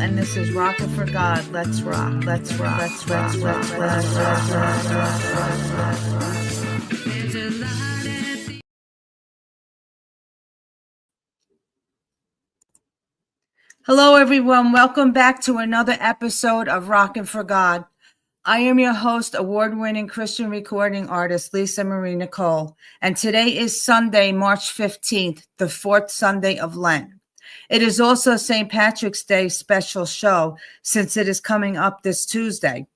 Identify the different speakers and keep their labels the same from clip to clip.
Speaker 1: and this is Rockin' for God. Let's rock. Let's rock. Let's rock. Let's rock. Hello, everyone. Welcome back to another episode of Rockin' for God. I am your host, award-winning Christian recording artist, Lisa Marie Nicole, and today is Sunday, March 15th, the fourth Sunday of Lent. It is also St. Patrick's Day special show since it is coming up this Tuesday.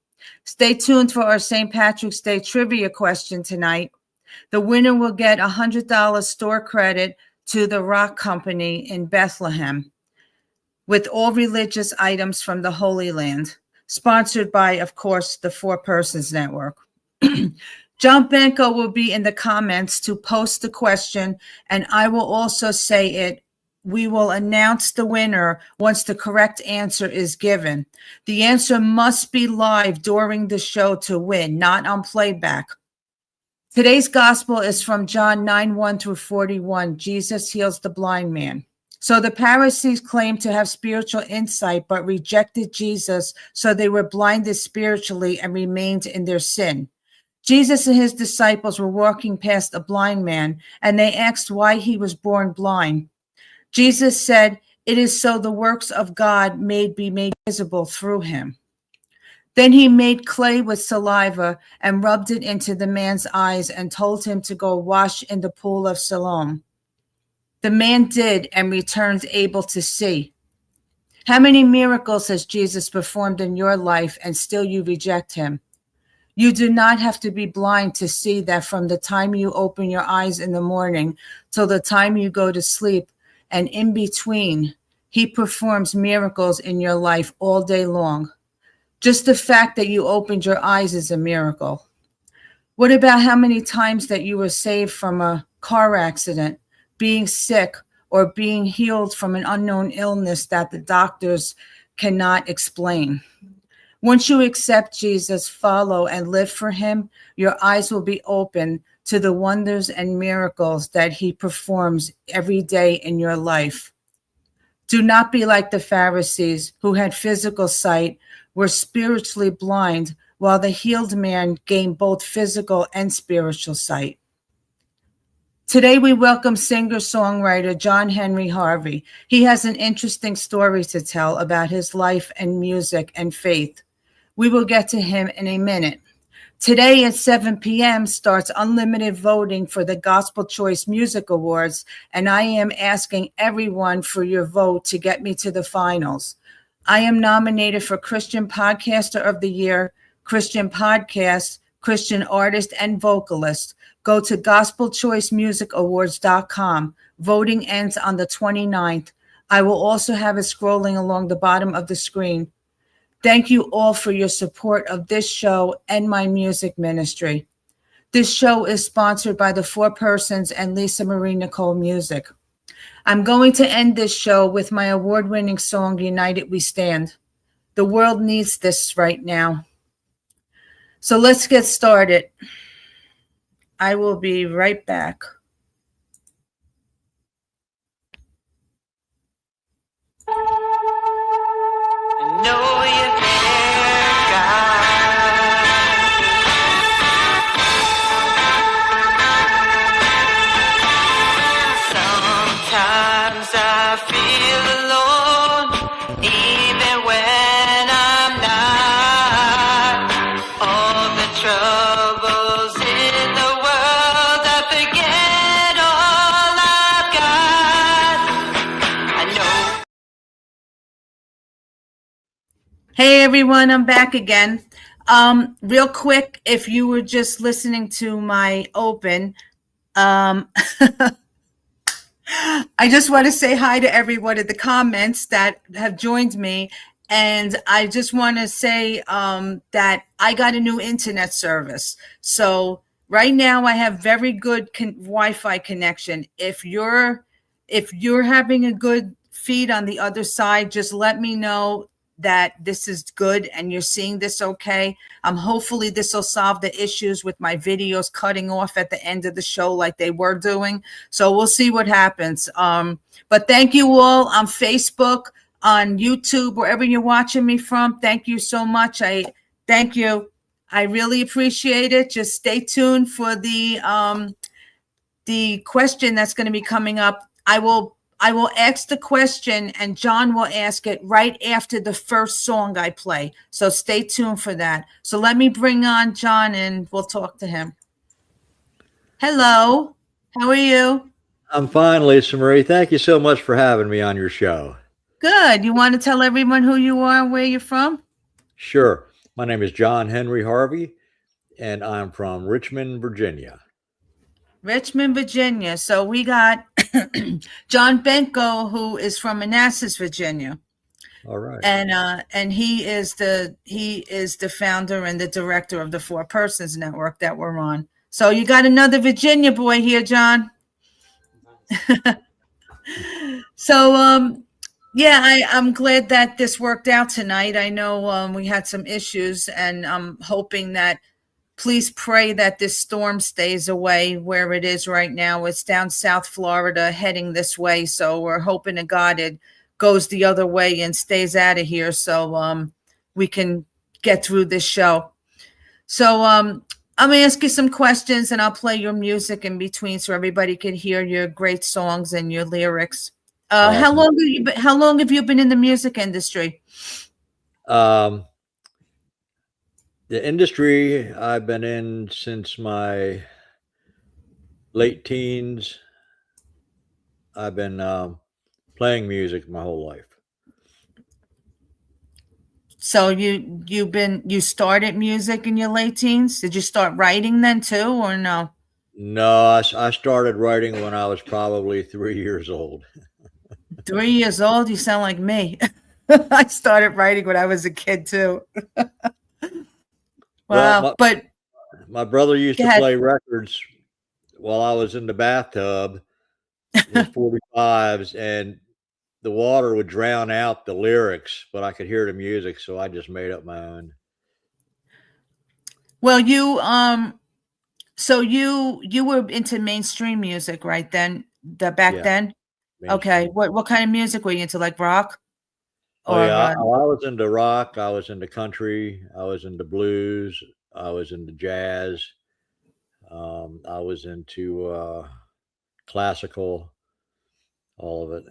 Speaker 1: Stay tuned for our St. Patrick's Day trivia question tonight. The winner will get $100 store credit to the Rock Company in Bethlehem with all religious items from the Holy Land, sponsored by, of course, the Four Persons Network. John Benko will be in the comments to post the question, and I will also say it. We will announce the winner once the correct answer is given. The answer must be live during the show to win, not on playback. Today's gospel is from John 9:1 through 41. Jesus heals the blind man. So the Pharisees claimed to have spiritual insight, but rejected Jesus, so they were blinded spiritually and remained in their sin. Jesus and his disciples were walking past a blind man, and they asked why he was born blind. Jesus said, "It is so the works of God may be made visible through him." Then he made clay with saliva and rubbed it into the man's eyes and told him to go wash in the pool of Siloam. The man did and returned able to see. How many miracles has Jesus performed in your life and still you reject him? You do not have to be blind to see that from the time you open your eyes in the morning till the time you go to sleep, and in between, he performs miracles in your life all day long. Just the fact that you opened your eyes is a miracle. What about how many times that you were saved from a car accident, being sick, or being healed from an unknown illness that the doctors cannot explain? Once you accept Jesus, follow, and live for him, your eyes will be open to the wonders and miracles that he performs every day in your life. Do not be like the Pharisees who had physical sight, were spiritually blind, while the healed man gained both physical and spiritual sight. Today we welcome singer-songwriter John Henry Harvey. He has an interesting story to tell about his life and music and faith. We will get to him in a minute. Today at 7 p.m. starts unlimited voting for the Gospel Choice Music Awards, and I am asking everyone for your vote to get me to the finals. I am nominated for Christian Podcaster of the Year, Christian Podcast, Christian Artist, and Vocalist. Go to gospelchoicemusicawards.com. Voting ends on the 29th. I will also have it scrolling along the bottom of the screen. Thank you all for your support of this show and my music ministry. This show is sponsored by the Four Persons and Lisa Marie Nicole Music. I'm going to end this show with my award-winning song, United We Stand. The world needs this right now. So let's get started. I will be right back. Hey everyone, I'm back again. Real quick, if you were just listening to my open, I just want to say hi to everyone in the comments that have joined me. And I just want to say that I got a new internet service. So right now I have very good Wi-Fi connection. If you're having a good feed on the other side, just let me know that this is good and you're seeing this okay. Hopefully this will solve the issues with my videos cutting off at the end of the show like they were doing. So we'll see what happens. But thank you all on Facebook. on YouTube, wherever you're watching me from. Thank you so much. Thank you. I really appreciate it. Just stay tuned for the question that's going to be coming up. I will ask the question and John will ask it right after the first song I play. So stay tuned for that. So let me bring on John and we'll talk to him. Hello. How are you?
Speaker 2: I'm fine, Lisa Marie. Thank you so much for having me on your show.
Speaker 1: Good. You want to tell everyone who you are and where you're from?
Speaker 2: Sure. My name is John Henry Harvey, and I'm from Richmond, Virginia.
Speaker 1: Richmond, Virginia. So we got John Benko, who is from Manassas, Virginia.
Speaker 2: All right.
Speaker 1: And he is the founder and the director of the Four Persons Network that we're on. So you got another Virginia boy here, John. So yeah, I'm glad that this worked out tonight. I know we had some issues, and I'm hoping that, please pray that this storm stays away where it is right now. It's down South Florida heading this way. So we're hoping to God it goes the other way and stays out of here so we can get through this show. So I'm going to ask you some questions and I'll play your music in between so everybody can hear your great songs and your lyrics.
Speaker 2: Awesome.
Speaker 1: How long have you been in the music industry?
Speaker 2: The industry I've been in since my late teens. I've been playing music my whole life.
Speaker 1: So you started music in your late teens? Did you start writing then too, or no?
Speaker 2: No, I started writing when I was probably 3 years old.
Speaker 1: 3 years old? You sound like me. I started writing when I was a kid too. Wow.
Speaker 2: Well, my brother used to play records while I was in the bathtub with 45s, and the water would drown out the lyrics, but I could hear the music, so I just made up my own.
Speaker 1: Well, so you were into mainstream music, right then? Back then? Okay. What kind of music were you into, like rock?
Speaker 2: Oh yeah, I was into rock, I was into country, I was into blues, I was into jazz, I was into classical, all of it.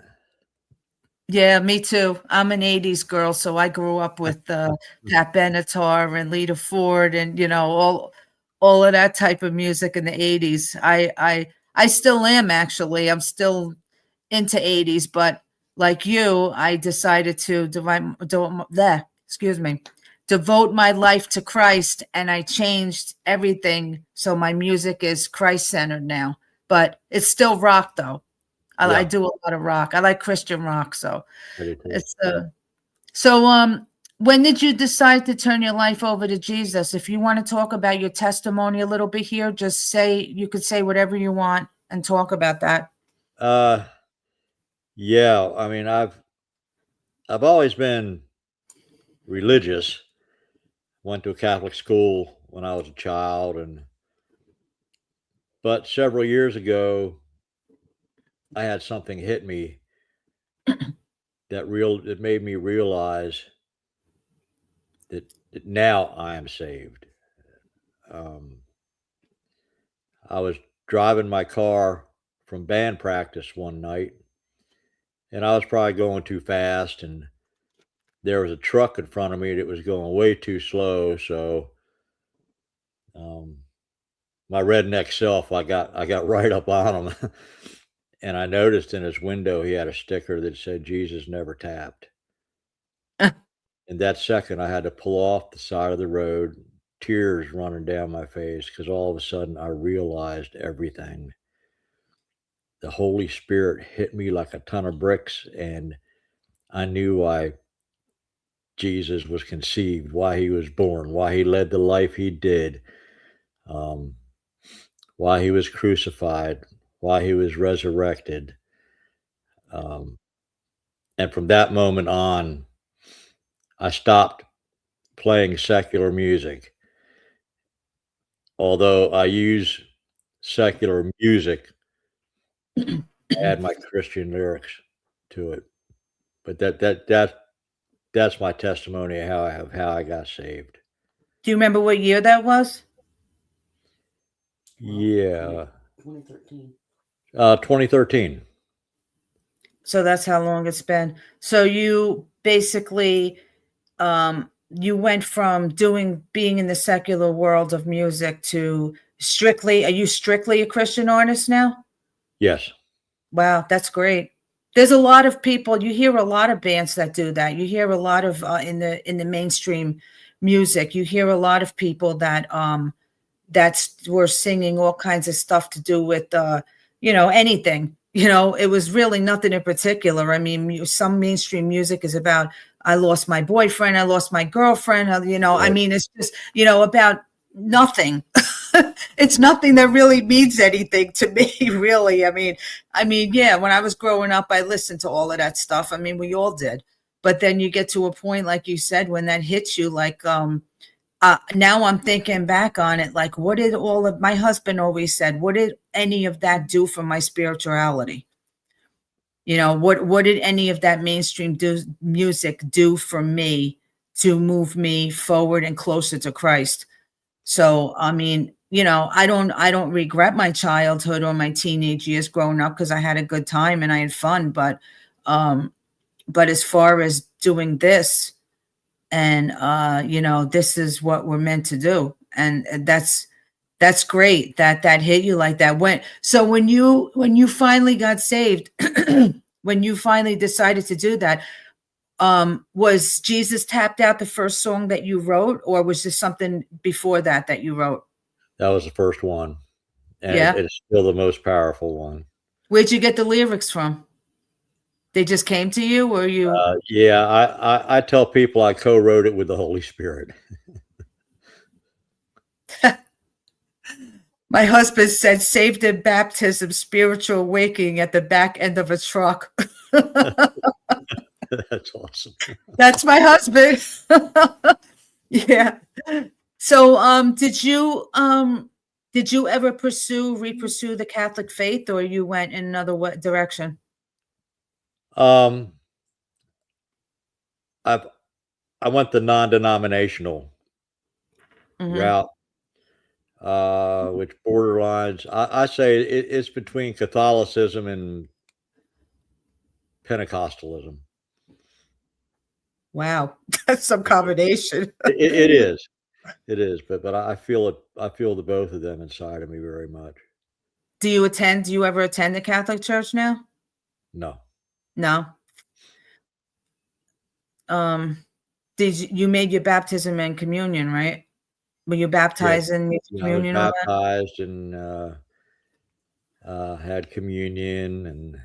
Speaker 1: Yeah, me too. I'm an 80s girl, so I grew up with Pat Benatar and Lita Ford and all of that type of music in the 80s. I still am, actually. I'm still into 80s, but like you, I decided to devote my life to Christ, and I changed everything so my music is Christ-centered now. But it's still rock though. I do a lot of rock. I like Christian rock. So it's when did you decide to turn your life over to Jesus? If you want to talk about your testimony a little bit here, you could say whatever you want and talk about that.
Speaker 2: Yeah, I mean, I've always been religious. Went to a Catholic school when I was a child, but several years ago I had something hit me that made me realize that now I am saved. I was driving my car from band practice one night, and I was probably going too fast, and there was a truck in front of me that was going way too slow. So, my redneck self, I got right up on him, and I noticed in his window he had a sticker that said "Jesus never tapped." In that second, I had to pull off the side of the road, tears running down my face, because all of a sudden I realized everything. The Holy Spirit hit me like a ton of bricks, and I knew why Jesus was conceived, why he was born, why he led the life he did, why he was crucified, why he was resurrected. And from that moment on, I stopped playing secular music. Although I use secular music, add my Christian lyrics to it. But that's my testimony of how I got saved.
Speaker 1: Do you remember what year that was?
Speaker 2: Yeah.
Speaker 3: 2013.
Speaker 2: 2013.
Speaker 1: So that's how long it's been. So you basically, you went from being in the secular world of music to are you strictly a Christian artist now?
Speaker 2: Yes.
Speaker 1: Wow, that's great. There's a lot of people, you hear a lot of bands that do that. You hear a lot of in the mainstream music, you hear a lot of people that were singing all kinds of stuff to do with anything. It was really nothing in particular. I mean, some mainstream music is about I lost my boyfriend, I lost my girlfriend,
Speaker 2: Right.
Speaker 1: I mean, it's just about nothing. It's nothing that really means anything to me, really. I mean, yeah, when I was growing up, I listened to all of that stuff. I mean, we all did. But then you get to a point, like you said, when that hits you, like, now I'm thinking back on it, like, what did my husband always said, what did any of that do for my spirituality? What did any of that mainstream music do for me to move me forward and closer to Christ? So, I mean, I don't regret my childhood or my teenage years growing up, because I had a good time and I had fun. But as far as doing this, and this is what we're meant to do, and that's great that hit you like that. When you finally got saved, when you finally decided to do that, was Jesus Tapped Out the first song that you wrote, or was there something before that you wrote?
Speaker 2: That was the first one. And
Speaker 1: Yeah.
Speaker 2: it's still the most powerful one.
Speaker 1: Where'd you get the lyrics from? They just came to you, or you?
Speaker 2: Yeah, I tell people I co-wrote it with the Holy Spirit.
Speaker 1: My husband said, saved in baptism, spiritual awakening at the back end of a truck.
Speaker 2: That's awesome.
Speaker 1: That's my husband. Yeah. So, did you ever re-pursue the Catholic faith, or you went in another direction?
Speaker 2: I went the non-denominational route, which borderlines. I say it's between Catholicism and Pentecostalism.
Speaker 1: Wow, that's some combination.
Speaker 2: It is. It is, but I feel it. I feel the both of them inside of me very much.
Speaker 1: Do you ever attend the Catholic Church now?
Speaker 2: No.
Speaker 1: No. You made your baptism and communion, right? Were you baptized in communion?
Speaker 2: I was baptized and had communion, and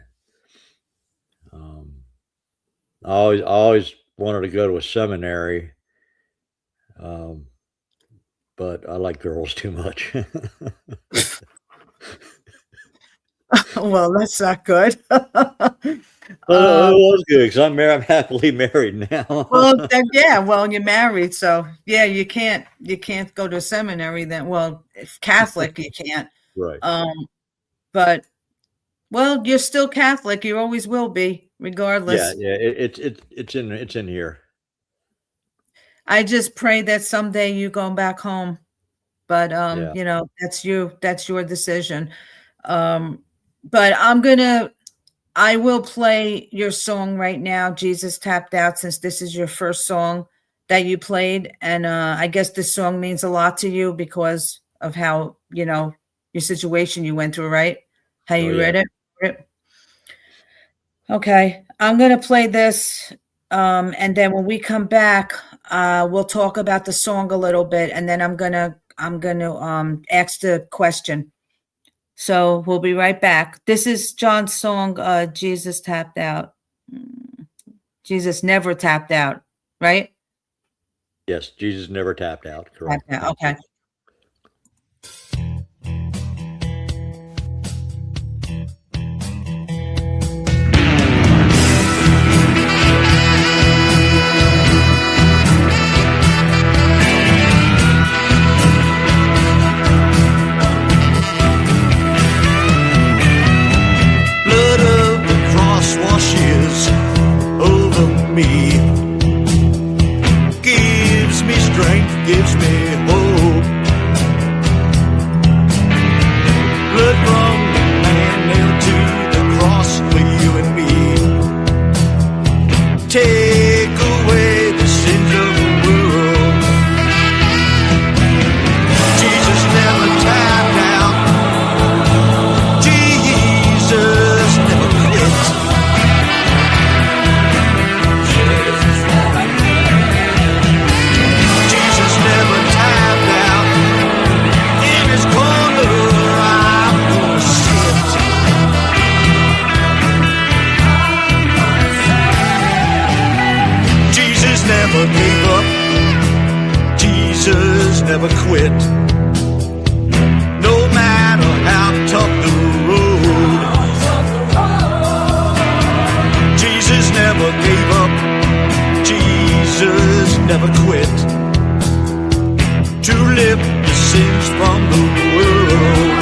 Speaker 2: I always wanted to go to a seminary. But I like girls too much.
Speaker 1: Well, that's not good.
Speaker 2: It was good because I'm happily married now.
Speaker 1: Well, yeah. Well, you're married, so yeah, you can't go to seminary then. Well, if Catholic, you can't.
Speaker 2: Right.
Speaker 1: But well, you're still Catholic. You always will be, regardless.
Speaker 2: Yeah. It's in here.
Speaker 1: I just pray that someday you go back home, but that's your decision. But I will play your song right now, Jesus Tapped Out, since this is your first song that you played. And I guess this song means a lot to you because of how, your situation you went through, right? How you read it. Okay. I'm going to play this. And then when we come back, we'll talk about the song a little bit, and then I'm gonna ask the question. So we'll be right back. This is John's song, Jesus Tapped Out. Jesus Never Tapped Out, right?
Speaker 2: Yes, Jesus never tapped out. Correct.
Speaker 1: Tapped out, okay.
Speaker 4: Washes over
Speaker 3: gives me hope. Blood from the man nailed to the cross for you and me. Take away the sins of the world. Jesus never tapped out. Jesus never quit. Jesus never tapped out. In his corner I'm gonna sit. Jesus never gave up. Jesus never quit. No matter how tough the road, Jesus never gave up. Jesus never quit. To lift the sins from the world.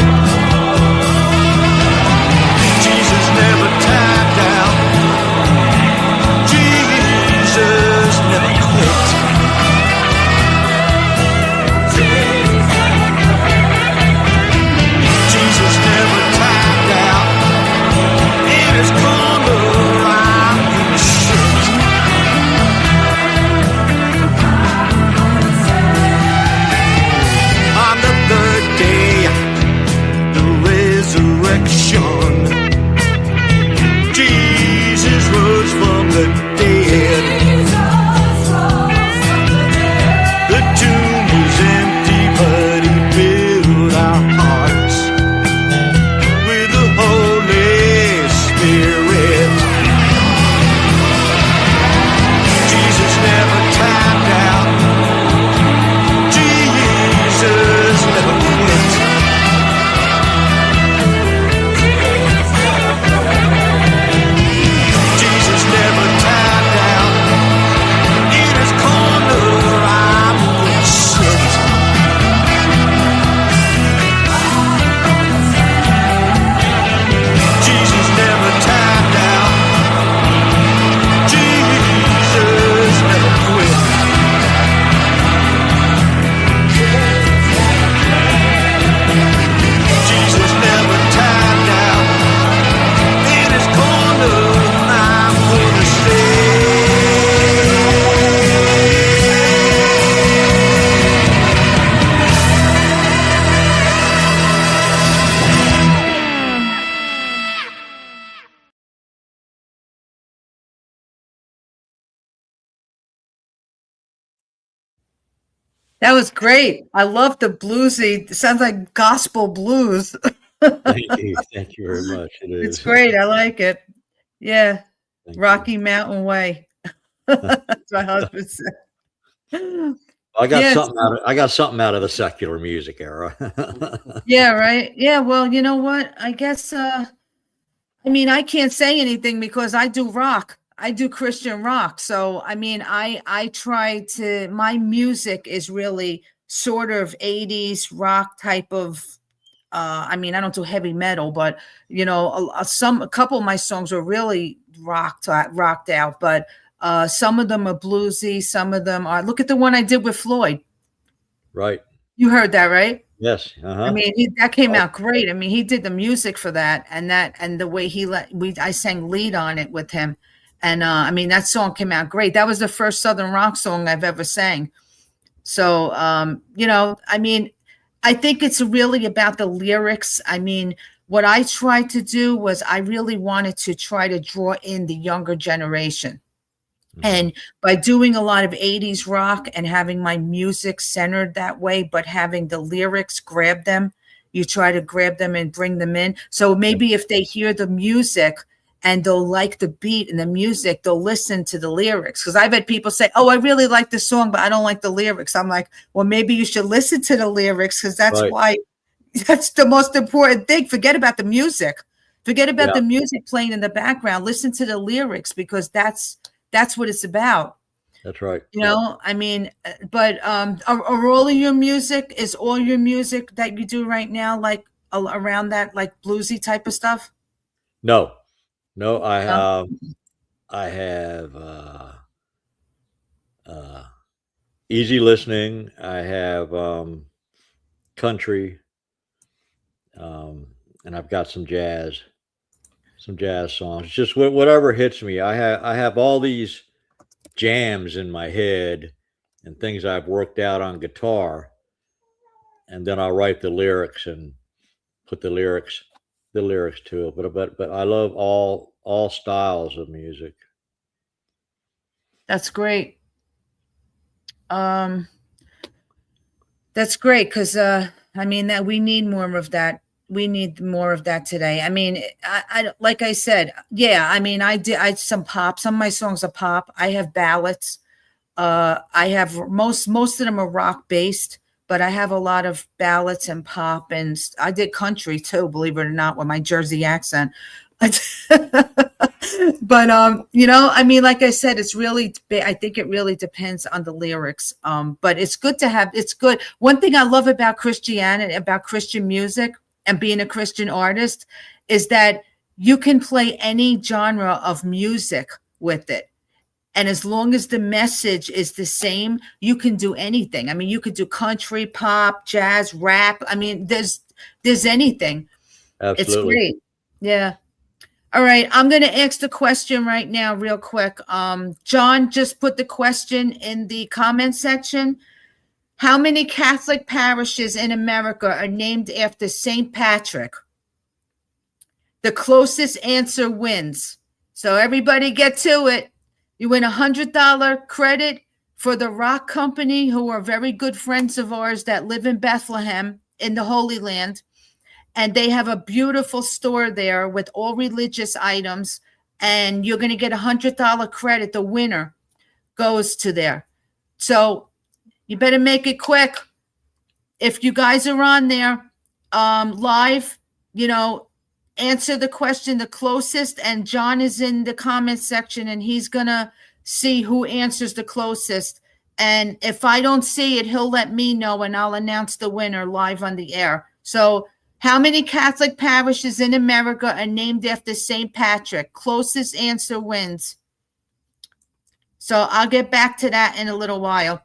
Speaker 3: Jesus never tapped out. Jesus never quit. Jesus never tapped out. In his corner I'm gonna sit. On the third day, the resurrection, Jesus rose from the dead. The tomb was empty, but he filled our hearts with the Holy Spirit. Jesus never tapped out. Jesus never quit. Jesus never tapped out. In his corner I'm gonna sit. Jesus never tapped out. Jesus never quit. Jesus never tapped out. In his corner I'm gonna
Speaker 1: That was great. I love the bluesy. It sounds like gospel blues.
Speaker 2: Thank you. Thank you very much. It
Speaker 1: It's
Speaker 2: is.
Speaker 1: great. I like it. Yeah.
Speaker 2: Thank you.
Speaker 1: Rocky Mountain Way. That's my husband said.
Speaker 2: I got
Speaker 1: Yes.
Speaker 2: something out of the secular music era.
Speaker 1: Yeah, right. Yeah, well, you know what? I guess I mean, I can't say anything because I do rock. I do Christian rock. So, I mean, I try to my music is really sort of 80s rock type of I mean, I don't do heavy metal, but you know, a couple of my songs are really rocked out, but some of them are bluesy, some of them are. Look at the one I did with Floyd.
Speaker 2: Right.
Speaker 1: You heard that, right?
Speaker 2: Yes.
Speaker 1: I mean, that came out great. I mean, he did the music for that, and the way I sang lead on it with him, and I mean, that song came out great. That was the first Southern rock song I've ever sang. So, you know, I mean, I think it's really about the lyrics. I mean, what I tried to do was I really wanted to try to draw in the younger generation. And by doing a lot of 80s rock and having my music centered that way, but having the lyrics grab them, you try to grab them and bring them in. So maybe if they hear the music and they'll like the beat and the music, they'll listen to the lyrics. Because I've had people say, oh, I really like the song, but I don't like the lyrics. I'm like, well, maybe you should listen to the lyrics because that's why that's the most important thing. Forget about the music. Forget about the music playing in the background. Listen to the lyrics because that's what it's about.
Speaker 2: That's right.
Speaker 1: You know, I mean, but are all of your music, is all your music that you do right now like around that like bluesy type of stuff?
Speaker 2: No, I have easy listening. I have country, and I've got some jazz songs. Just whatever hits me. I have all these jams in my head and things I've worked out on guitar, and then I'll write the lyrics and put the lyrics to it. But I love all styles of music.
Speaker 1: That's great. That's great because I mean that we need more of that. We need more of that today. I mean, I like I said, yeah. I mean, I some pop. Some of my songs are pop. I have ballads. I have most of them are rock based, but I have a lot of ballads and pop, and I did country too, believe it or not, with my Jersey accent. But I mean, like I said, it's really, I think it really depends on the lyrics. But it's good to have, it's good. One thing I love about Christianity, about Christian music and being a Christian artist is that you can play any genre of music with it. And as long as the message is the same, you can do anything. I mean, you could do country, pop, jazz, rap. I mean, there's anything. It's
Speaker 2: Absolutely.
Speaker 1: great. Yeah. All right. I'm going to ask the question right now, real quick. John just put the question in the comment section. How many Catholic parishes in America are named after St. Patrick? The closest answer wins. So everybody get to it. You win $100 credit for the Rock Company, who are very good friends of ours that live in Bethlehem in the Holy Land. And they have a beautiful store there with all religious items. And you're going to get $100 credit. The winner goes to there. So you better make it quick. If you guys are on there live, answer the question the closest. And John is in the comment section and he's going to see who answers the closest. And if I don't see it, he'll let me know and I'll announce the winner live on the air. So how many Catholic parishes in America are named after St. Patrick? Closest answer wins. So I'll get back to that in a little while.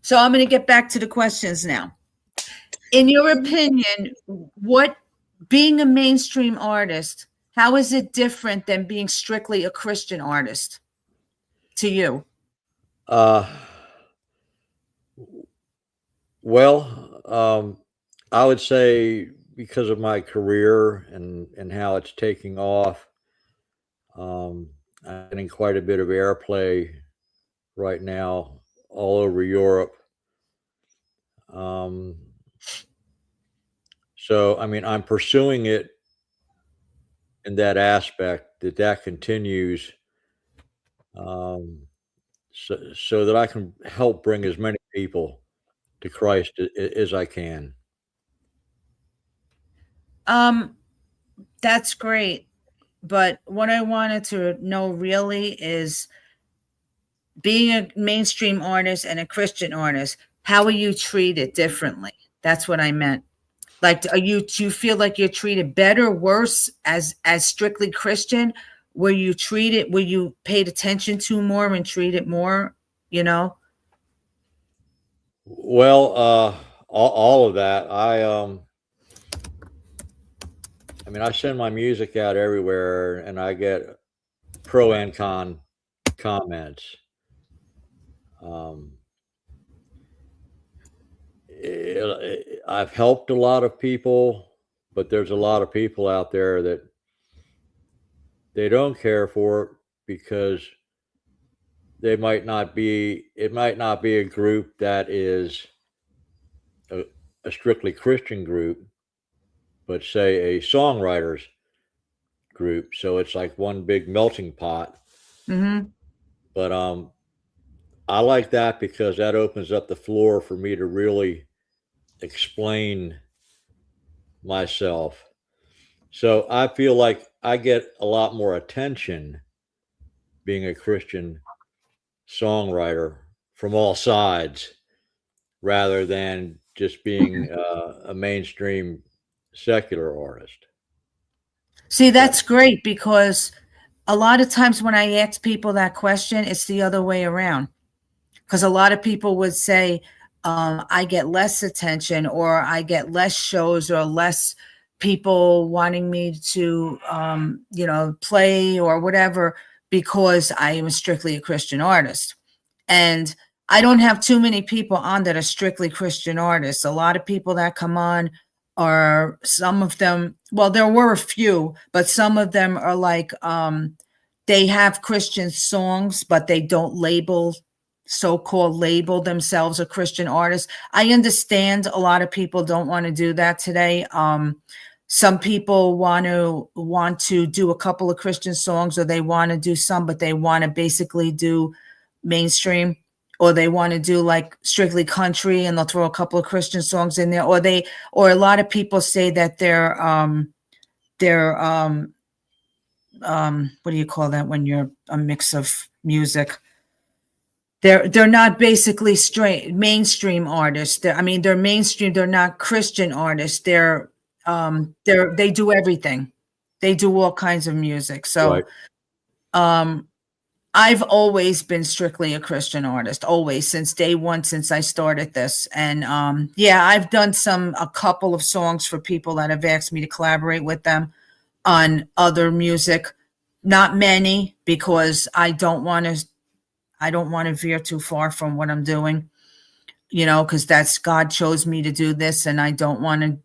Speaker 1: So I'm going to get back to the questions now. In your opinion, what, being a mainstream artist, how is it different than being strictly a Christian artist to you?
Speaker 2: Well, I would say because of my career and how it's taking off, I'm getting quite a bit of airplay right now all over Europe. So, I mean, I'm pursuing it in that aspect that continues, so that I can help bring as many people to Christ as I can.
Speaker 1: That's great. But what I wanted to know really is, being a mainstream artist and a Christian artist, how are you treated differently? That's what I meant. Like, do you feel like you're treated better, worse as strictly Christian? Were you paid attention to more and treated more,
Speaker 2: Well, all of that. I mean, I send my music out everywhere, and I get pro and con comments. I've helped a lot of people, but there's a lot of people out there that they don't care for it because it might not be a group that is a strictly Christian group, but say a songwriters group. So it's like one big melting pot.
Speaker 1: Mm-hmm.
Speaker 2: But I like that because that opens up the floor for me to really explain myself. So I feel like I get a lot more attention being a Christian songwriter from all sides rather than just being a mainstream secular artist.
Speaker 1: See, that's great, because a lot of times when I ask people that question, it's the other way around. because a lot of people would say, I get less attention, or I get less shows, or less people wanting me to, play or whatever, because I am strictly a Christian artist. And I don't have too many people on that are strictly Christian artists. A lot of people that come on are, some of them, well, there were a few, but some of them are like, they have Christian songs, but they don't so-called label themselves a Christian artist. I understand a lot of people don't want to do that today. Some people want to do a couple of Christian songs, or they want to do some, but they want to basically do mainstream, or they want to do like strictly country, and they'll throw a couple of Christian songs in there, or a lot of people say that they're what do you call that when you're a mix of music? They're not basically straight mainstream artists. They're mainstream. They're not Christian artists. They do everything. They do all kinds of music. So,
Speaker 2: Right.
Speaker 1: I've always been strictly a Christian artist, always, since day one, since I started this. And I've done a couple of songs for people that have asked me to collaborate with them on other music. Not many, because I don't want to veer too far from what I'm doing, because that's, God chose me to do this, and I don't want to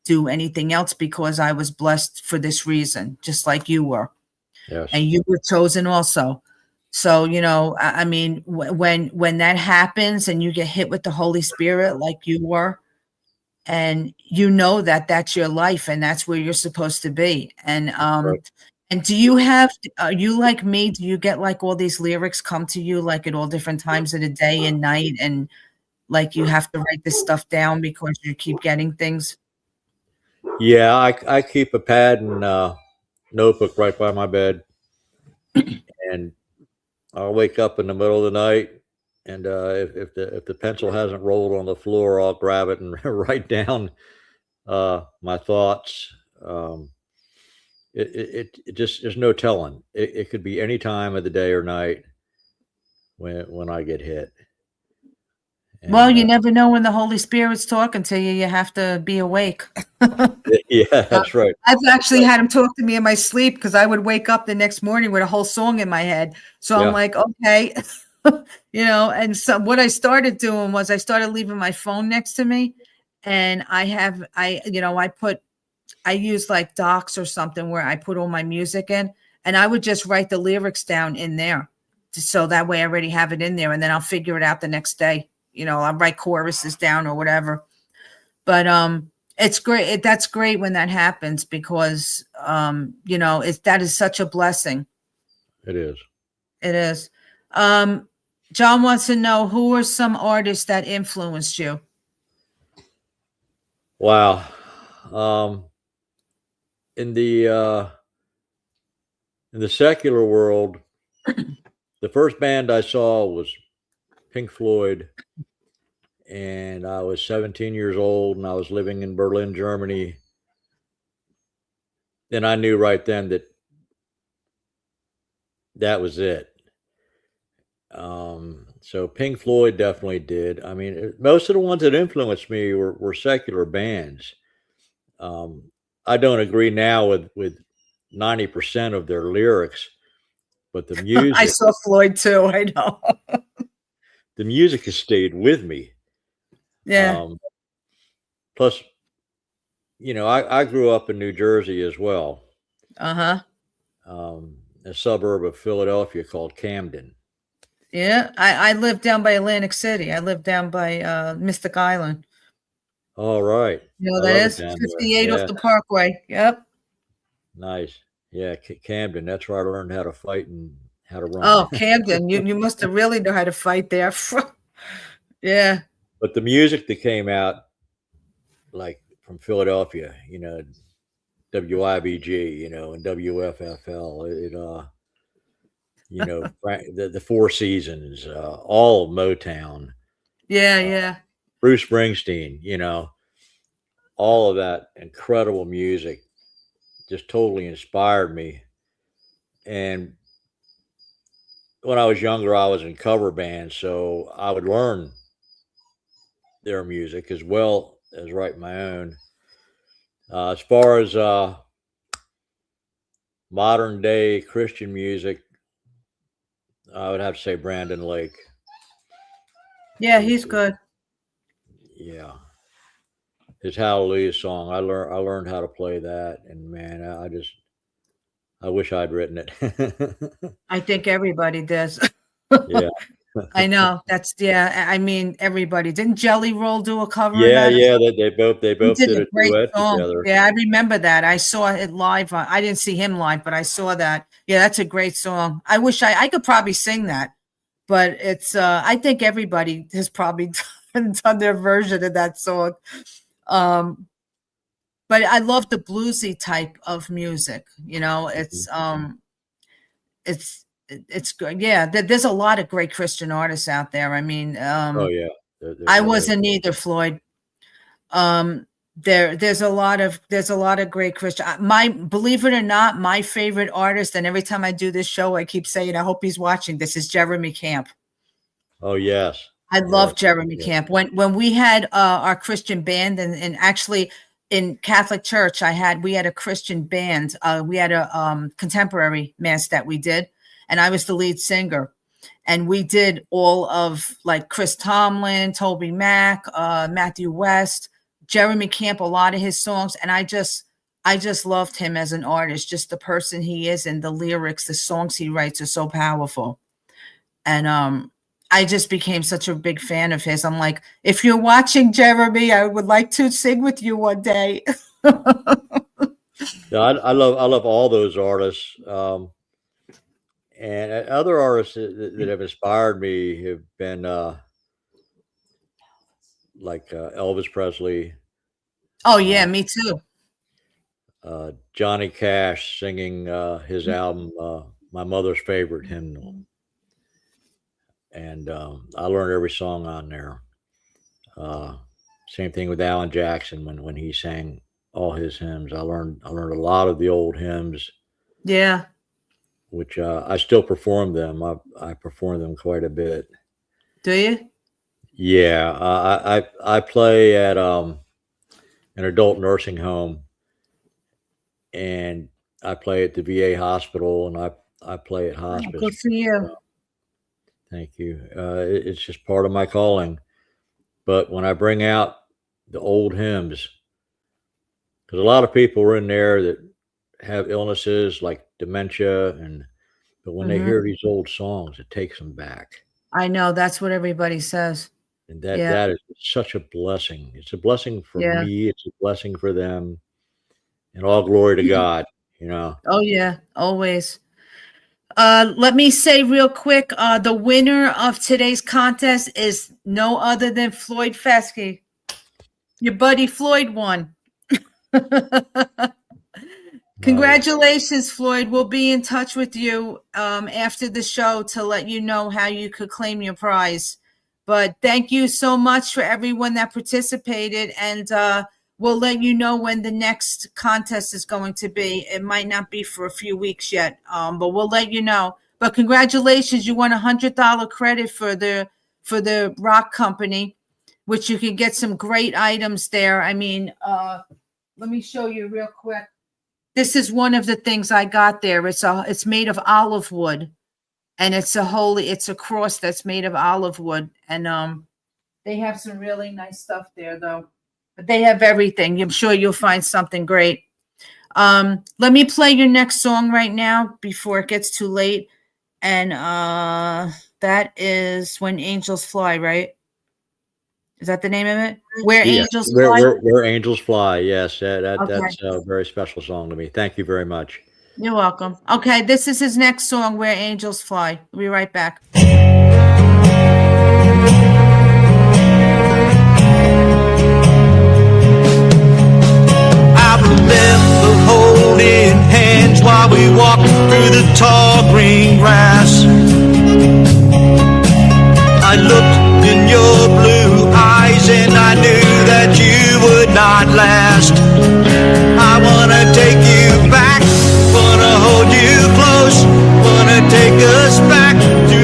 Speaker 1: do anything else, because I was blessed for this reason, just like you were.
Speaker 2: Yes.
Speaker 1: And you were chosen also. So, when that happens and you get hit with the Holy Spirit like you were, and that that's your life and that's where you're supposed to be. And
Speaker 2: Right.
Speaker 1: and do you have, are you like me? Do you get like all these lyrics come to you like at all different times of the day and night, and like you have to write this stuff down because you keep getting things?
Speaker 2: Yeah, I keep a pad and notebook right by my bed, and I'll wake up in the middle of the night, and if the pencil hasn't rolled on the floor, I'll grab it and write down my thoughts. Um, it just, there's no telling. It could be any time of the day or night when I get hit.
Speaker 1: Well,
Speaker 2: And
Speaker 1: you never know when the Holy Spirit's talking to you. You have to be awake.
Speaker 2: yeah, that's right.
Speaker 1: I've actually had him talk to me in my sleep, because I would wake up the next morning with a whole song in my head. So I'm
Speaker 2: Yeah.
Speaker 1: like, okay, and so what I started doing was I started leaving my phone next to me, and I use like Docs or something where I put all my music in, and I would just write the lyrics down in there. So that way I already have it in there, and then I'll figure it out the next day. I'll write choruses down or whatever. But it's great. That's great when that happens, because that is such a blessing.
Speaker 2: It is.
Speaker 1: It is. John wants to know, who are some artists that influenced you?
Speaker 2: Wow. Um, in the secular world, the first band I saw was Pink Floyd, and I was 17 years old, and I was living in Berlin, Germany. And I knew right then that that was it. So Pink Floyd definitely did. I mean, most of the ones that influenced me were secular bands. I don't agree now with 90% of their lyrics, but the
Speaker 1: I
Speaker 2: music,
Speaker 1: saw Floyd too. I know.
Speaker 2: the music has stayed with me.
Speaker 1: Yeah.
Speaker 2: Plus, I grew up in New Jersey as well,
Speaker 1: Uh-huh.
Speaker 2: a suburb of Philadelphia called Camden.
Speaker 1: Yeah. I live down by Atlantic City. I live down by Mystic Island.
Speaker 2: All right.
Speaker 1: You know
Speaker 2: I
Speaker 1: what that
Speaker 2: love it
Speaker 1: is?
Speaker 2: down there.
Speaker 1: 58 off
Speaker 2: Yeah.
Speaker 1: the Parkway. Yep.
Speaker 2: Nice. Yeah. Camden. That's where I learned how to fight and how to run.
Speaker 1: Oh, Camden. You must have really know how to fight there. Yeah.
Speaker 2: But the music that came out, like from Philadelphia, WIBG, and WFFL, the Four Seasons, all of Motown,
Speaker 1: Yeah.
Speaker 2: uh,
Speaker 1: Yeah.
Speaker 2: Bruce Springsteen, all of that incredible music just totally inspired me. And when I was younger, I was in cover bands, so I would learn their music as well as write my own. As far as modern day Christian music, I would have to say Brandon Lake.
Speaker 1: Yeah, he's good.
Speaker 2: Yeah, his Hallelujah song. I learned how to play that, and man, I wish I'd written it.
Speaker 1: I think everybody does.
Speaker 2: Yeah.
Speaker 1: I know. I mean, everybody. Didn't Jelly Roll do a cover of
Speaker 2: Yeah,
Speaker 1: that?
Speaker 2: yeah. They both
Speaker 1: He
Speaker 2: did a
Speaker 1: great
Speaker 2: duet
Speaker 1: song.
Speaker 2: together.
Speaker 1: Yeah, I remember that. I saw it live. I didn't see him live, but I saw that. Yeah, that's a great song. I wish I could probably sing that, but it's I think everybody has probably done their version of that song. But I love the bluesy type of music. You know, it's good. Yeah, there's a lot of great Christian artists out there. I mean,
Speaker 2: Oh yeah.
Speaker 1: I wasn't either, Floyd. There's a lot of great Christian. Believe it or not, my favorite artist, and every time I do this show, I keep saying, I hope he's watching this, is Jeremy Camp.
Speaker 2: Oh yes.
Speaker 1: I love Jeremy Camp. When we had our Christian band, and actually in Catholic Church, we had a Christian band. We had a contemporary mass that we did, and I was the lead singer. And we did all of like Chris Tomlin, Toby Mac, Matthew West, Jeremy Camp, a lot of his songs. And I just loved him as an artist, just the person he is, and the lyrics, the songs he writes are so powerful. And I just became such a big fan of his. I'm like, if you're watching, Jeremy, I would like to sing with you one day.
Speaker 2: Yeah, I love all those artists. And other artists that have inspired me have been like Elvis Presley.
Speaker 1: Oh yeah, me too.
Speaker 2: Johnny Cash singing his album, My Mother's Favorite Hymnal. And I learned every song on there. Same thing with Alan Jackson when he sang all his hymns. I learned a lot of the old hymns.
Speaker 1: Yeah.
Speaker 2: Which I still perform them. I perform them quite a bit.
Speaker 1: Do you?
Speaker 2: Yeah, I play at an adult nursing home, and I play at the VA hospital, and I play at hospice.
Speaker 1: Oh, good for you.
Speaker 2: Thank you. It's just part of my calling. But when I bring out the old hymns, because a lot of people are in there that have illnesses like dementia, but when they hear these old songs, it takes them back.
Speaker 1: I know, that's what everybody says.
Speaker 2: And that is such a blessing. It's a blessing for me. It's a blessing for them. And all glory to God, you know.
Speaker 1: Oh yeah, always. Let me say real quick, the winner of today's contest is no other than Floyd Fesky. Your buddy Floyd won. Congratulations, Floyd. We'll be in touch with you after the show to let you know how you could claim your prize. But thank you so much for everyone that participated, and we'll let you know when the next contest is going to be. It might not be for a few weeks yet, but we'll let you know. But congratulations, you won $100 credit for the rock company, which you can get some great items there. I mean, let me show you real quick. This is one of the things I got there. It's made of olive wood, and it's a cross that's made of olive wood. And they have some really nice stuff there, though. But they have everything. I'm sure you'll find something great. Let me play your next song right now before it gets too late. And that is When Angels Fly, right? Is that the name of it? Where Angels Fly?
Speaker 2: Where Angels Fly. Yes, that's a very special song to me. Thank you very much.
Speaker 1: You're welcome. Okay, this is his next song, Where Angels Fly. We'll be right back.
Speaker 3: I remember holding hands while we walked through the tall green grass. I looked in your blue eyes and I knew that you would not last. I wanna take you back, wanna hold you close, wanna take us back to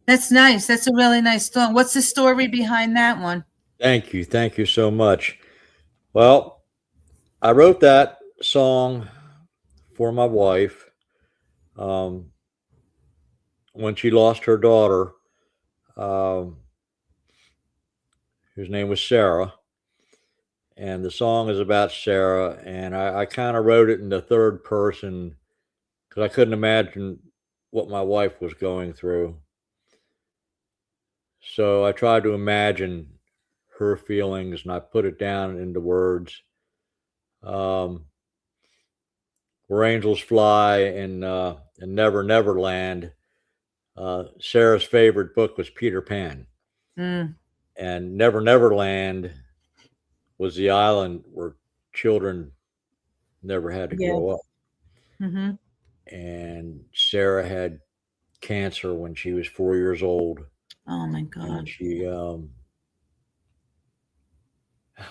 Speaker 1: That's nice. That's a really nice song. What's the story behind that one?
Speaker 2: Thank you. Thank you so much. Well, I wrote that song for my wife um, when she lost her daughter, um, whose name was Sarah. And the song is about Sarah. And I kind of wrote it in the third person because I couldn't imagine what my wife was going through. So I tried to imagine her feelings and I put it down into words. Um, Where Angels Fly and Never Never Land. Sarah's favorite book was Peter Pan,
Speaker 1: Mm,
Speaker 2: and Never Never Land was the island where children never had to
Speaker 1: yeah.
Speaker 2: grow up.
Speaker 1: Mm-hmm.
Speaker 2: And Sarah had cancer when she was 4 years old,
Speaker 1: Oh my
Speaker 2: and
Speaker 1: God.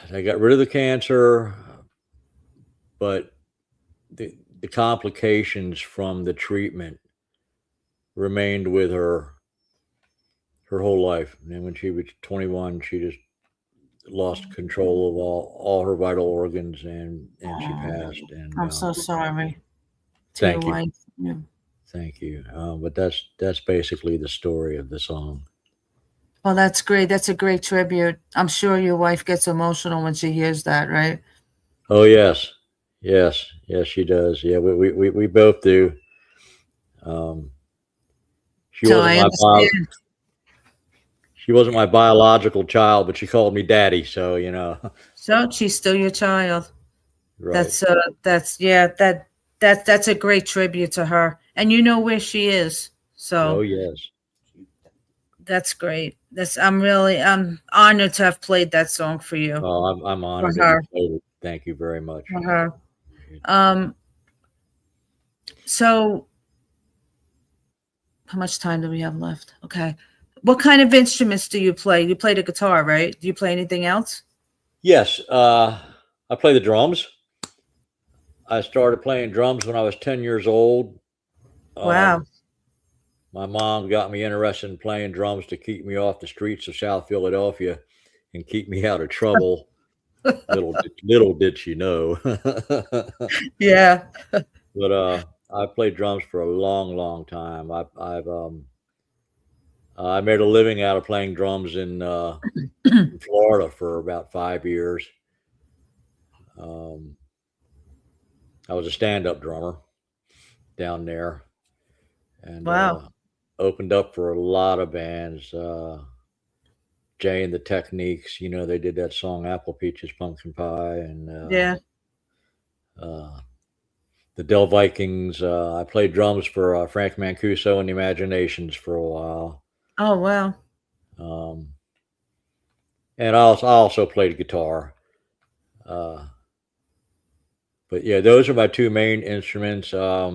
Speaker 2: they got rid of the cancer, but the complications from the treatment remained with her whole life. And when she was 21, she just lost control of all her vital organs, and she
Speaker 1: Oh,
Speaker 2: passed. And
Speaker 1: I'm so sorry to your
Speaker 2: thank you,
Speaker 1: wife. Yeah.
Speaker 2: thank you. But that's basically the story of the song.
Speaker 1: Well, that's great. That's a great tribute. I'm sure your wife gets emotional when she hears that, right?
Speaker 2: Oh yes, yes, she does. Yeah, we both do. Um, she
Speaker 1: So
Speaker 2: wasn't
Speaker 1: I
Speaker 2: my
Speaker 1: understand.
Speaker 2: she wasn't my biological child, but she called me daddy. So
Speaker 1: So she's still your child.
Speaker 2: right.
Speaker 1: That's yeah, that's a great tribute to her. And you know where she is.
Speaker 2: Oh
Speaker 1: So
Speaker 2: yes.
Speaker 1: that's great. I'm honored to have played that song for you.
Speaker 2: Oh, I'm
Speaker 1: For
Speaker 2: honored that you
Speaker 1: her.
Speaker 2: played it. Thank you very much.
Speaker 1: For her. Um so how much time do we have left? Okay. What kind of instruments do you play? You play the guitar, right? Do you play anything else?
Speaker 2: Yes, I play the drums. I started playing drums when I was 10 years old.
Speaker 1: Wow.
Speaker 2: Um, my mom got me interested in playing drums to keep me off the streets of South Philadelphia and keep me out of trouble. Little did she know.
Speaker 1: Yeah.
Speaker 2: But I played drums for a long time. I made a living out of playing drums in Florida for about 5 years. Um, I was a stand-up drummer down there, and
Speaker 1: Wow.
Speaker 2: opened up for a lot of bands. Jay and the Techniques, they did that song "Apple Peaches Pumpkin Pie," and
Speaker 1: Yeah.
Speaker 2: uh, the Del Vikings. I played drums for Frank Mancuso and the Imaginations for a while,
Speaker 1: Oh wow.
Speaker 2: um, and I also played guitar. Uh, but yeah, those are my two main instruments. I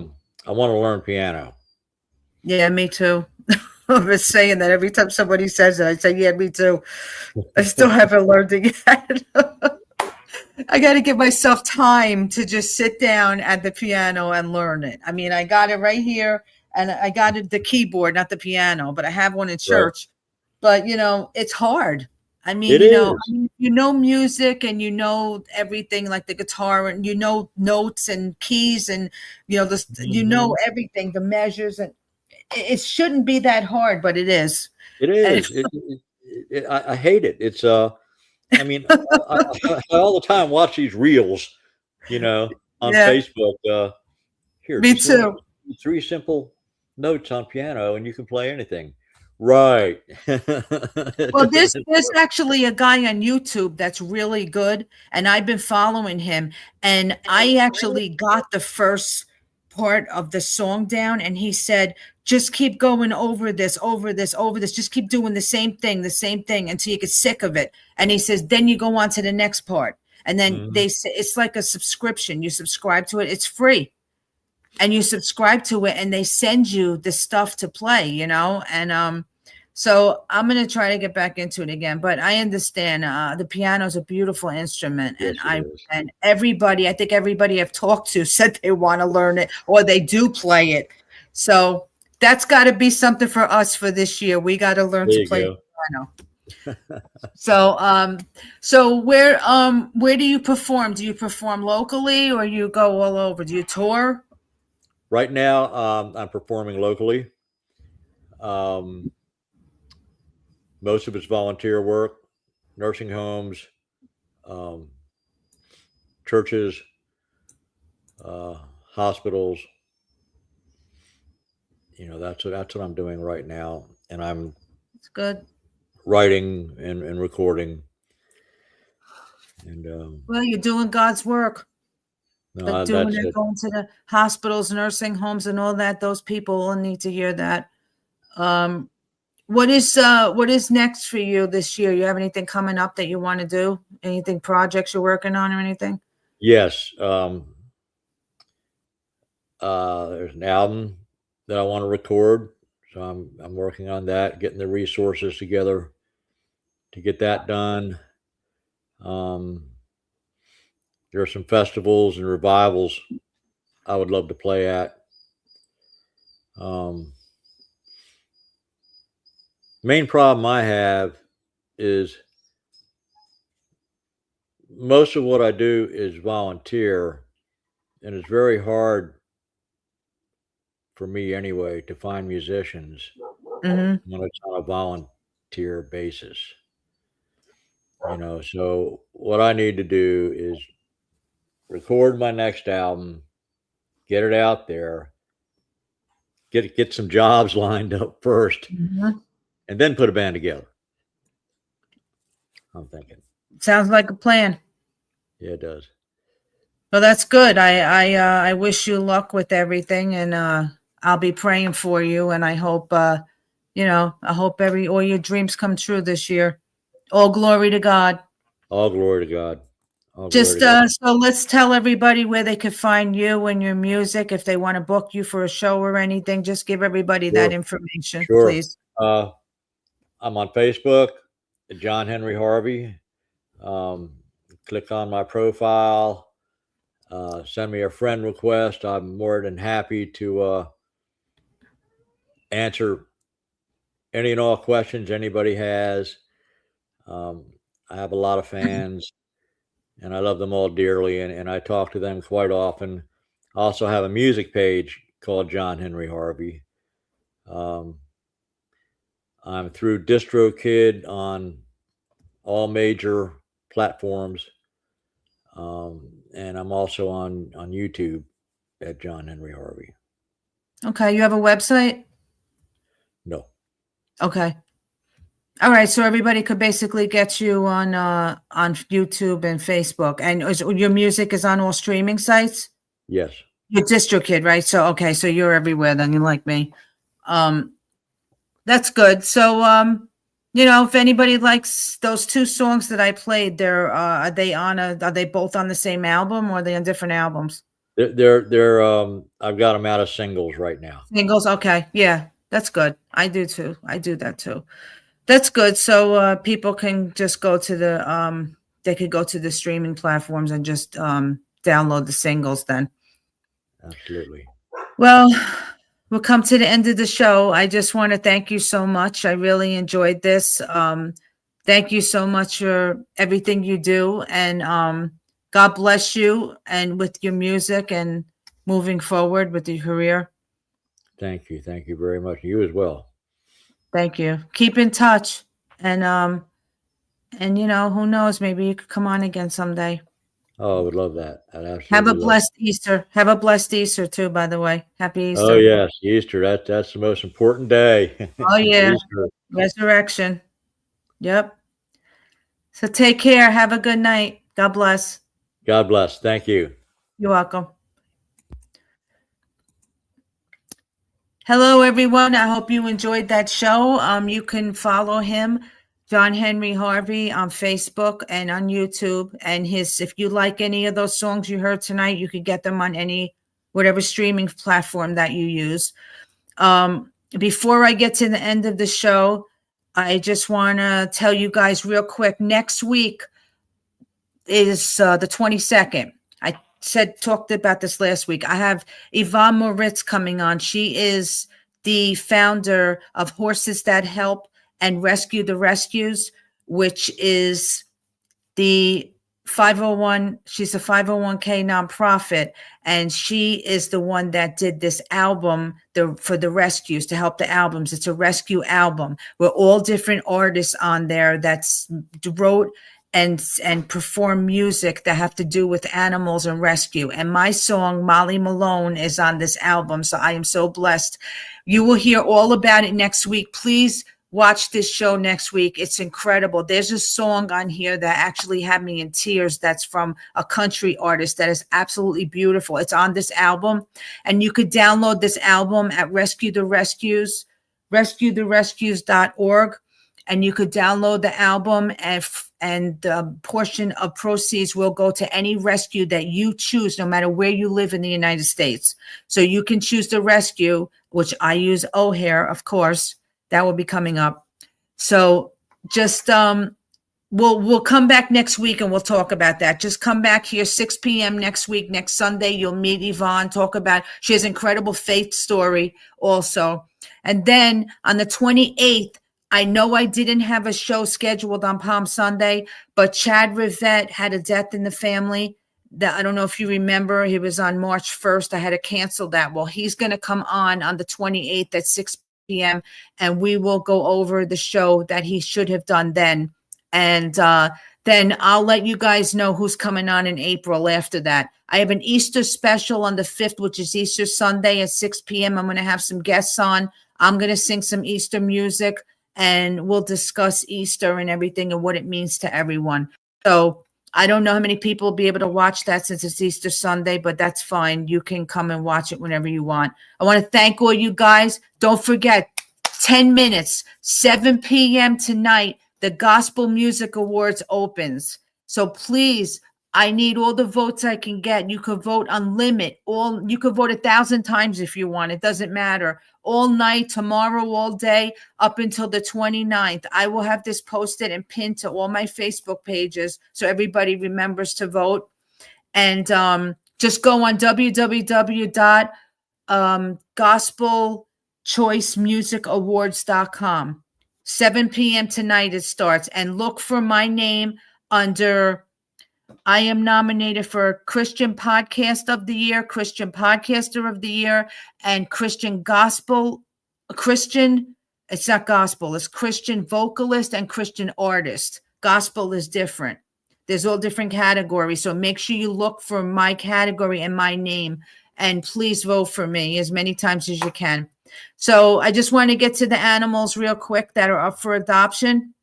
Speaker 2: want to learn piano.
Speaker 1: Yeah, me too. I was saying that every time somebody says it, I say, yeah, me too. I still haven't learned it yet. I got to give myself time to just sit down at the piano and learn it. I mean, I got it right here and I got it, the keyboard, not the piano, but I have one in
Speaker 2: Right.
Speaker 1: church. But, it's hard. I mean,
Speaker 2: It is.
Speaker 1: you know music and you know everything like the guitar and you know notes and keys and you know
Speaker 2: Mhm.
Speaker 1: everything, the measures, and it shouldn't be that hard, but it is.
Speaker 2: It
Speaker 1: And
Speaker 2: is. I hate it. It's I mean, I all the time watch these reels, on
Speaker 1: yeah,
Speaker 2: Facebook. Here,
Speaker 1: me
Speaker 2: just learn
Speaker 1: too.
Speaker 2: three simple notes on piano, and you can play anything. Right.
Speaker 1: Well, there's actually a guy on YouTube that's really good, and I've been following him. And I actually got the first part of the song down, and he said, "Just keep going over this, over this, over this. Just keep doing the same thing until you get sick of it." And he says, "Then you go on to the next part." And then
Speaker 2: Mhm.
Speaker 1: they say it's like a subscription. You subscribe to it; it's free, and you subscribe to it, and they send you the stuff to play. And so I'm going to try to get back into it again, but I understand the piano is a beautiful instrument,
Speaker 2: Yes, it is.
Speaker 1: and I think everybody I've talked to said they want to learn it or they do play it. So That's got to be something for us for this year. We got to learn
Speaker 2: There
Speaker 1: to
Speaker 2: you
Speaker 1: play
Speaker 2: go.
Speaker 1: piano. So where do you perform? Do you perform locally or you go all over? Do you tour?
Speaker 2: Right now, I'm performing locally. Most of it's volunteer work, nursing homes, um, churches, hospitals. That's what I'm doing right now, and I'm
Speaker 1: It's good.
Speaker 2: writing and recording. And
Speaker 1: Well, you're doing God's work. Like doing
Speaker 2: that's
Speaker 1: it,
Speaker 2: it.
Speaker 1: going to the hospitals, nursing homes, and all that. Those people will need to hear that. What is next for you this year? You have anything coming up that you want to do? Anything projects you're working on or anything?
Speaker 2: Yes. There's an album that I want to record, so I'm working on that, getting the resources together to get that done. Um, there are some festivals and revivals I would love to play at. Main problem I have is most of what I do is volunteer, and it's very hard for me anyway to find musicians
Speaker 1: Mm-hmm.
Speaker 2: when it's on a volunteer basis. So what I need to do is record my next album, get it out there, get some jobs lined up first,
Speaker 1: Mm-hmm.
Speaker 2: and then put a band together. I'm thinking.
Speaker 1: Sounds like a plan.
Speaker 2: Yeah, it does.
Speaker 1: Well, that's good. I wish you luck with everything, and I'll be praying for you. And I hope I hope all your dreams come true this year. All glory to God.
Speaker 2: All glory to God. All glory
Speaker 1: Just
Speaker 2: to God.
Speaker 1: so let's tell everybody where they could find you and your music if they want to book you for a show or anything. Just give everybody that
Speaker 2: Sure.
Speaker 1: information,
Speaker 2: Sure.
Speaker 1: please.
Speaker 2: I'm on Facebook, John Henry Harvey. Click on my profile. Send me a friend request. I'm more than happy to answer any and all questions anybody has. I have a lot of fans, and I love them all dearly, and I talk to them quite often. I also have a music page called John Henry Harvey. I'm through DistroKid on all major platforms, and I'm also on YouTube at John Henry Harvey.
Speaker 1: Okay, you have a website?
Speaker 2: No.
Speaker 1: Okay. All right, so everybody could basically get you on YouTube and Facebook, and your music is on all streaming sites.
Speaker 2: Yes.
Speaker 1: You're DistroKid, right? So okay, so you're everywhere. Then you like me. That's good. So if anybody likes those two songs that I played, are they both on the same album or are they on different albums?
Speaker 2: They're I've got them out of singles right now.
Speaker 1: Singles, okay, yeah, that's good. I do too. I do that too. That's good. So people can just go to they could go to the streaming platforms and just download the singles then.
Speaker 2: Absolutely.
Speaker 1: Well, we'll come to the end of the show. I just want to thank you so much. I really enjoyed this. Thank you so much for everything you do, and God bless you and with your music and moving forward with your career.
Speaker 2: Thank you. Thank you very much. You as well.
Speaker 1: Thank you. Keep in touch, and who knows, maybe you could come on again someday.
Speaker 2: Oh, I would love that. I'd absolutely
Speaker 1: Have a
Speaker 2: love
Speaker 1: blessed Easter. Have a blessed Easter too, by the way. Happy Easter.
Speaker 2: Oh yes, Easter. That's the most important day.
Speaker 1: Oh yeah.
Speaker 2: Easter.
Speaker 1: Resurrection. Yep. So take care. Have a good night. God bless.
Speaker 2: God bless. Thank you.
Speaker 1: You're welcome. Hello, everyone. I hope you enjoyed that show. You can follow him, John Henry Harvey, on Facebook and on YouTube. And if you like any of those songs you heard tonight, you could get them on whatever streaming platform that you use. Before I get to the end of the show, I just want to tell you guys real quick. Next week is the 22nd. I talked about this last week. I have Yvonne Moritz coming on. She is the founder of Horses That Help and Rescue the Rescues, which is the 501, she's a 501k nonprofit, and she is the one that did this album for the rescues, to help the albums. It's a rescue album where all different artists on there that's wrote and perform music that have to do with animals and rescue. And my song, Molly Malone, is on this album. So I am so blessed. You will hear all about it next week. Please watch this show next week. It's incredible. There's a song on here that actually had me in tears. That's from a country artist that is absolutely beautiful. It's on this album, and you could download this album at rescuetherescues.org, and you could download the album, and the portion of proceeds will go to any rescue that you choose, no matter where you live in the United States. So you can choose the rescue, which I use O'Hare, of course. That will be coming up. So just we'll come back next week and we'll talk about that. Just come back here 6 p.m. next week. Next Sunday, you'll meet Yvonne, talk about, she has an incredible faith story also. And then on the 28th, I know I didn't have a show scheduled on Palm Sunday, but Chad Rivette had a death in the family. That I don't know if you remember, he was on March 1st. I had to cancel that. Well, he's going to come on the 28th at 6 p.m. and we will go over the show that he should have done then. And then I'll let you guys know who's coming on in April after that. I have an Easter special on the 5th, which is Easter Sunday at 6 p.m. I'm going to have some guests on. I'm going to sing some Easter music, and we'll discuss Easter and everything and what it means to everyone. So I don't know how many people will be able to watch that since it's Easter Sunday, but that's fine. You can come and watch it whenever you want. I want to thank all you guys. Don't forget, 10 minutes, 7 p.m. tonight, the Gospel Music Awards opens. So please, I need all the votes I can get. You could vote unlimited. You could vote 1,000 times if you want. It doesn't matter. All night, tomorrow, all day, up until the 29th. I will have this posted and pinned to all my Facebook pages so everybody remembers to vote. And just go on www.gospelchoicemusicawards.com. 7 p.m. tonight it starts. And look for my name under... I am nominated for Christian Podcast of the Year, Christian Podcaster of the Year, and Christian Gospel, it's not gospel, it's Christian Vocalist and Christian Artist. Gospel is different. There's all different categories. So make sure you look for my category and my name, and please vote for me as many times as you can. So I just want to get to the animals real quick that are up for adoption.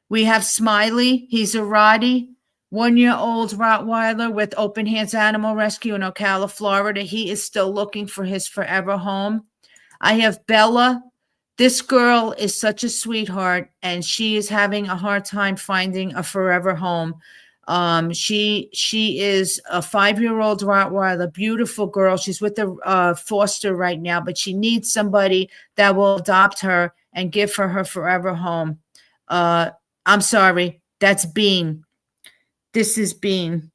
Speaker 1: We have Smiley. He's a Rottie. 1-year-old Rottweiler with Open Hands Animal Rescue in Ocala, Florida. He is still looking for his forever home. I have Bella. This girl is such a sweetheart, and she is having a hard time finding a forever home. She is a 5-year-old Rottweiler, beautiful girl. She's with the foster right now, but she needs somebody that will adopt her and give her her forever home. I'm sorry, that's Bean. This is Bean.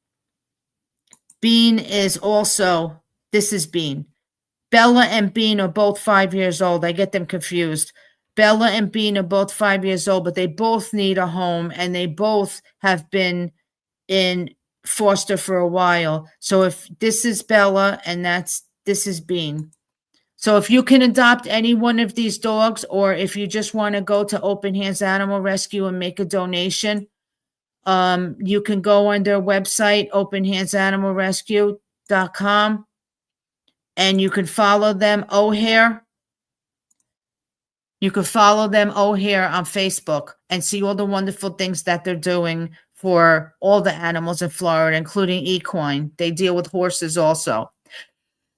Speaker 1: Bean is also, this is Bean. Bella and Bean are both 5 years old. I get them confused. Bella and Bean are both 5 years old, but they both need a home, and they both have been in foster for a while. So if this is Bella and this is Bean. So if you can adopt any one of these dogs, or if you just want to go to Open Hands Animal Rescue and make a donation, you can go on their website, openhandsanimalrescue.com, and you can follow them, O'Hare. You can follow them, O'Hare, on Facebook and see all the wonderful things that they're doing for all the animals in Florida, including equine. They deal with horses also.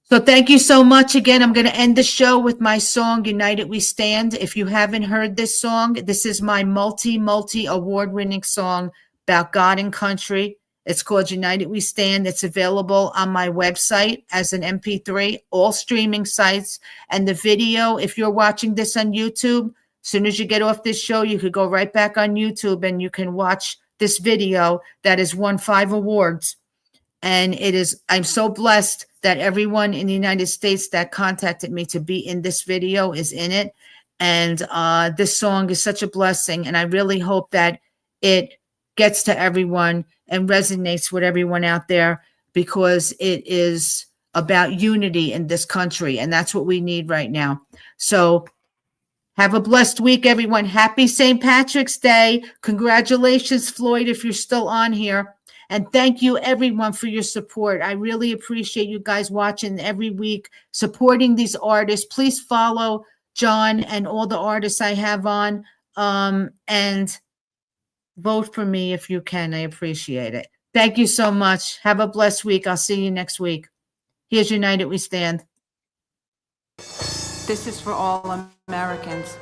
Speaker 1: So thank you so much. Again, I'm going to end the show with my song, United We Stand. If you haven't heard this song, this is my multi award-winning song about God and country. It's called United We Stand. It's available on my website as an MP3, all streaming sites. And the video, if you're watching this on YouTube, as soon as you get off this show, you could go right back on YouTube and you can watch this video that has won 5 awards. And I'm so blessed that everyone in the United States that contacted me to be in this video is in it. And this song is such a blessing. And I really hope that it gets to everyone and resonates with everyone out there, because it is about unity in this country. And that's what we need right now. So have a blessed week, everyone. Happy St. Patrick's Day. Congratulations, Floyd, if you're still on here. And thank you, everyone, for your support. I really appreciate you guys watching every week, supporting these artists. Please follow John and all the artists I have on, and vote for me if you can. I appreciate it. Thank you so much. Have a blessed week. I'll see you next week. Here's United We Stand. This is for all Americans.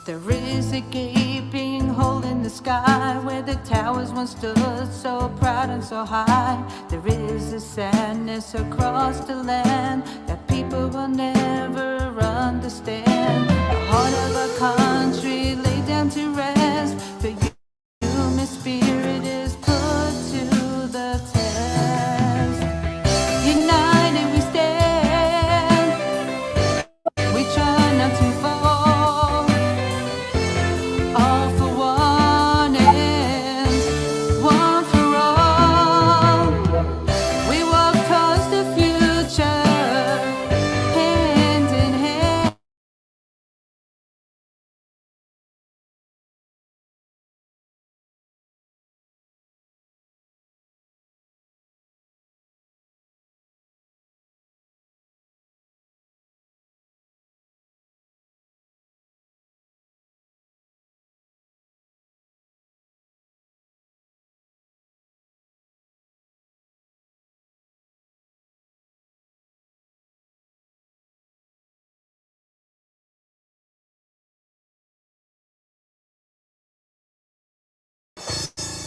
Speaker 1: There is a gaping hole in the sky where the towers once stood so proud and so high. There is a sadness across the land that people will never understand. The heart of a country laid down to rest. The human spirit is put to the test. United we stand. We try not to fall. All for one and one for all. We walk towards the future, hand in hand.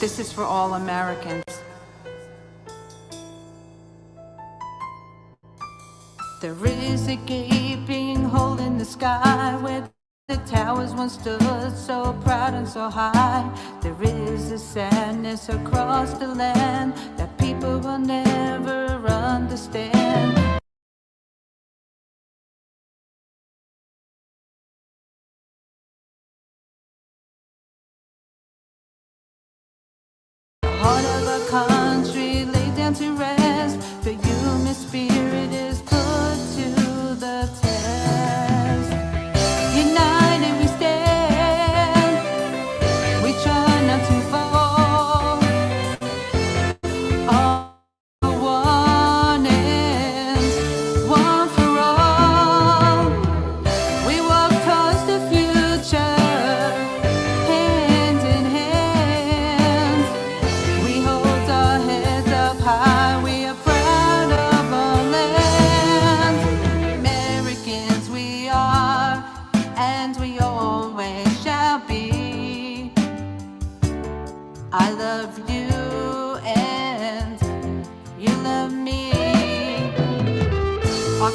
Speaker 1: This is for all Americans. There is a gaping hole in the sky where the towers once stood so proud and so high. There is a sadness across the land that people will never understand. Heart of a country laid down to rest. The human spirit is put to the test. United we stand. We try not to fall. All for one and one for all. We walk towards the future, hand in hand. We hold our heads up high, we are proud of our land. Americans we are, and we always shall be. I love you and you love me. Our